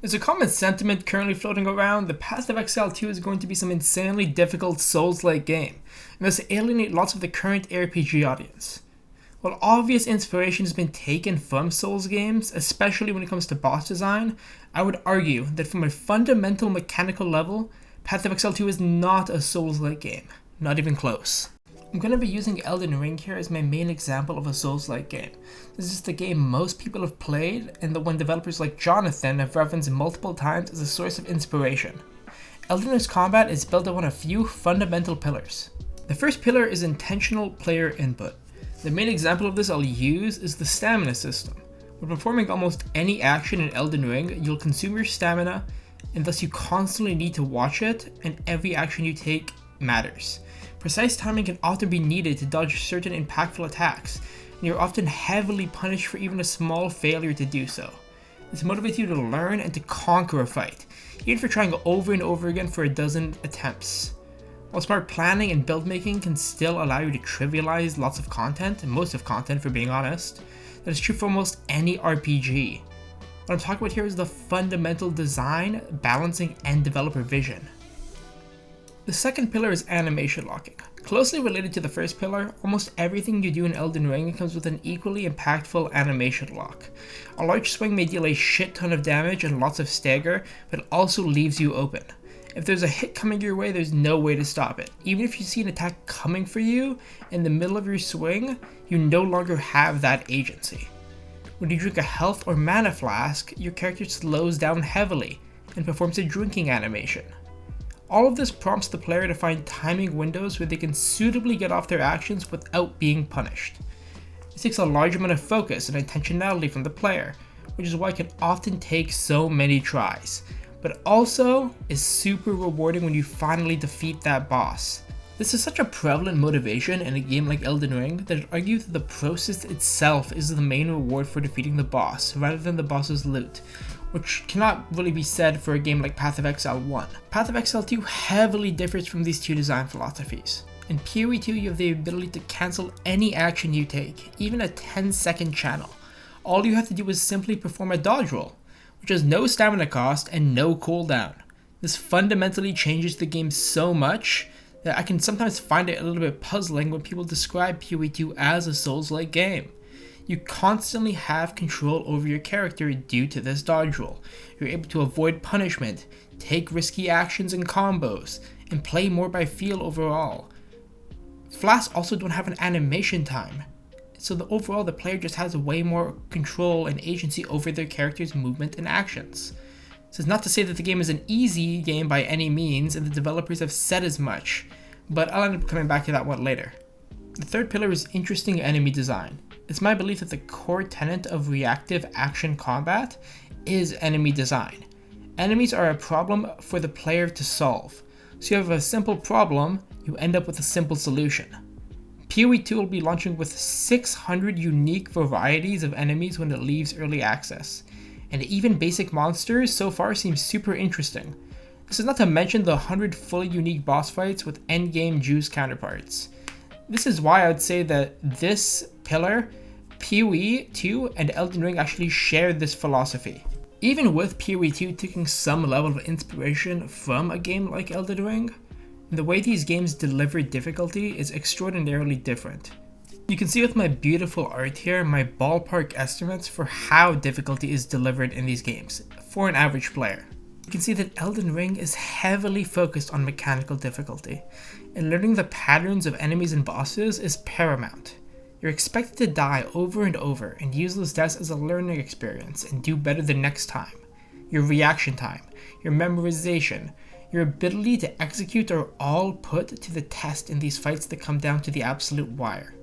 There's a common sentiment currently floating around. The Path of Exile 2 is going to be some insanely difficult Souls-like game, and thus alienate lots of the current RPG audience. While obvious inspiration has been taken from Souls games, especially when it comes to boss design, I would argue that from a fundamental mechanical level, Path of Exile 2 is not a Souls-like game. Not even close. I'm going to be using Elden Ring here as my main example of a Souls-like game. This is the game most people have played, and the one developers like Jonathan have referenced multiple times as a source of inspiration. Elden Ring's combat is built on a few fundamental pillars. The first pillar is intentional player input. The main example of this I'll use is the stamina system. When performing almost any action in Elden Ring, you'll consume your stamina, and thus you constantly need to watch it, and every action you take matters. Precise timing can often be needed to dodge certain impactful attacks, and you're often heavily punished for even a small failure to do so. This motivates you to learn and to conquer a fight, even for trying over and over again for a dozen attempts. While smart planning and build making can still allow you to trivialize lots of content, and most of content for being honest, that is true for almost any RPG. What I'm talking about here is the fundamental design, balancing, and developer vision. The second pillar is animation locking. Closely related to the first pillar, almost everything you do in Elden Ring comes with an equally impactful animation lock. A large swing may deal a shit ton of damage and lots of stagger, but it also leaves you open. If there's a hit coming your way, there's no way to stop it. Even if you see an attack coming for you in the middle of your swing, you no longer have that agency. When you drink a health or mana flask, your character slows down heavily and performs a drinking animation. All of this prompts the player to find timing windows where they can suitably get off their actions without being punished. This takes a large amount of focus and intentionality from the player, which is why it can often take so many tries, but also is super rewarding when you finally defeat that boss. This is such a prevalent motivation in a game like Elden Ring that I'd argue that the process itself is the main reward for defeating the boss, rather than the boss's loot, which cannot really be said for a game like Path of Exile 1. Path of Exile 2 heavily differs from these two design philosophies. In PoE 2 you have the ability to cancel any action you take, even a 10-second channel. All you have to do is simply perform a dodge roll, which has no stamina cost and no cooldown. This fundamentally changes the game so much that I can sometimes find it a little bit puzzling when people describe PoE 2 as a Souls-like game. You constantly have control over your character due to this dodge roll. You're able to avoid punishment, take risky actions and combos, and play more by feel overall. Flasks also don't have an animation time, so overall the player just has way more control and agency over their character's movement and actions. This is not to say that the game is an easy game by any means, and the developers have said as much, but I'll end up coming back to that one later. The third pillar is interesting enemy design. It's my belief that the core tenet of reactive action combat is enemy design. Enemies are a problem for the player to solve. So you have a simple problem, you end up with a simple solution. PoE 2 will be launching with 600 unique varieties of enemies when it leaves early access. And even basic monsters so far seem super interesting. This is not to mention the 100 fully unique boss fights with endgame juice counterparts. This is why I would say that this pillar, PoE 2 and Elden Ring actually share this philosophy. Even with PoE 2 taking some level of inspiration from a game like Elden Ring, the way these games deliver difficulty is extraordinarily different. You can see with my beautiful art here my ballpark estimates for how difficulty is delivered in these games for an average player. You can see that Elden Ring is heavily focused on mechanical difficulty, and learning the patterns of enemies and bosses is paramount. You're expected to die over and over and use those deaths as a learning experience and do better the next time. Your reaction time, your memorization, your ability to execute are all put to the test in these fights that come down to the absolute wire.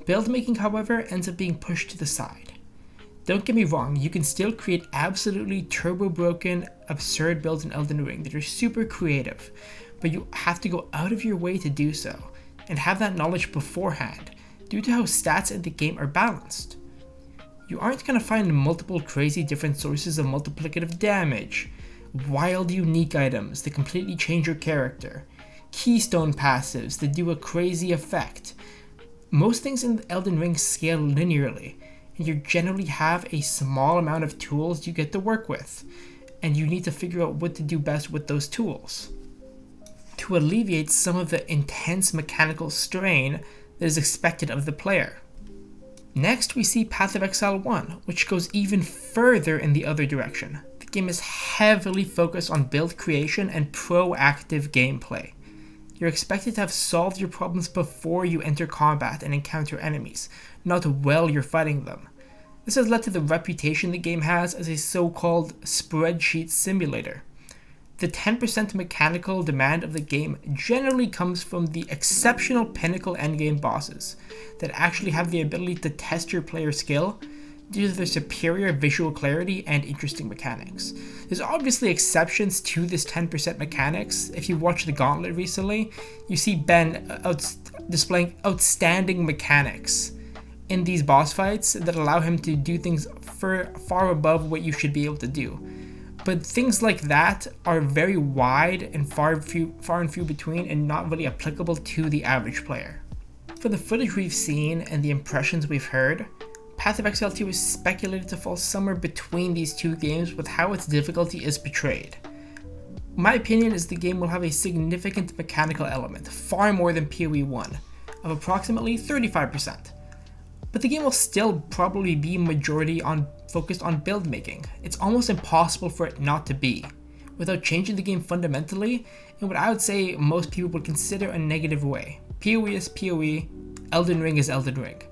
Build making, however, ends up being pushed to the side. Don't get me wrong, you can still create absolutely turbo-broken, absurd builds in Elden Ring that are super creative, but you have to go out of your way to do so, and have that knowledge beforehand, due to how stats in the game are balanced. You aren't going to find multiple crazy different sources of multiplicative damage, wild unique items that completely change your character, keystone passives that do a crazy effect. Most things in Elden Ring scale linearly, and you generally have a small amount of tools you get to work with. and you need to figure out what to do best with those tools to alleviate some of the intense mechanical strain that is expected of the player. Next, we see Path of Exile 1, which goes even further in the other direction. The game is heavily focused on build creation and proactive gameplay. You're expected to have solved your problems before you enter combat and encounter enemies, not while you're fighting them. This has led to the reputation the game has as a so-called spreadsheet simulator. The 10% mechanical demand of the game generally comes from the exceptional pinnacle endgame bosses that actually have the ability to test your player skill due to their superior visual clarity and interesting mechanics. There's obviously exceptions to this 10% mechanics. If you watched the Gauntlet recently, you see Ben displaying outstanding mechanics in these boss fights that allow him to do things far above what you should be able to do. But things like that are very wide and far and few between and not really applicable to the average player. For the footage we've seen and the impressions we've heard, Path of Exile 2 is speculated to fall somewhere between these two games with how its difficulty is portrayed. My opinion is the game will have a significant mechanical element, far more than PoE 1, of approximately 35%. But the game will still probably be majority focused on build making. It's almost impossible for it not to be, without changing the game fundamentally in what I would say most people would consider a negative way. PoE is PoE, Elden Ring is Elden Ring.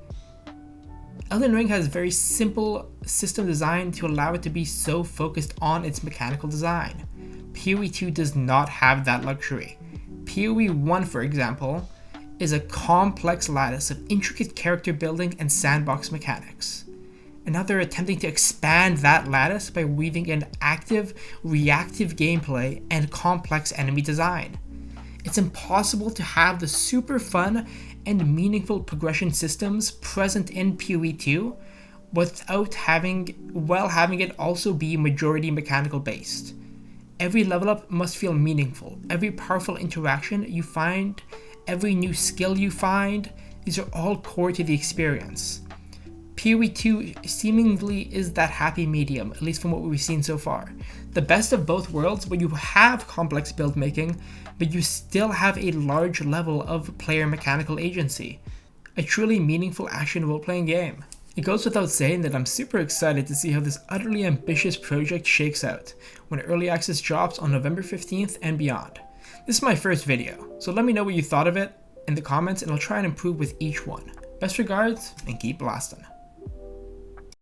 Elden Ring has very simple system design to allow it to be so focused on its mechanical design. PoE 2 does not have that luxury. PoE 1, for example, is a complex lattice of intricate character building and sandbox mechanics. And now they're attempting to expand that lattice by weaving in active, reactive gameplay and complex enemy design. It's impossible to have the super fun and meaningful progression systems present in PoE 2 without having it also be majority mechanical based. Every level up must feel meaningful. Every powerful interaction you find, every new skill you find, these are all core to the experience. PoE 2 seemingly is that happy medium, at least from what we've seen so far. The best of both worlds where you have complex build making, but you still have a large level of player mechanical agency. A truly meaningful action role-playing game. It goes without saying that I'm super excited to see how this utterly ambitious project shakes out when early access drops on November 15th and beyond. This is my first video, so let me know what you thought of it in the comments and I'll try and improve with each one. Best regards, and keep blasting.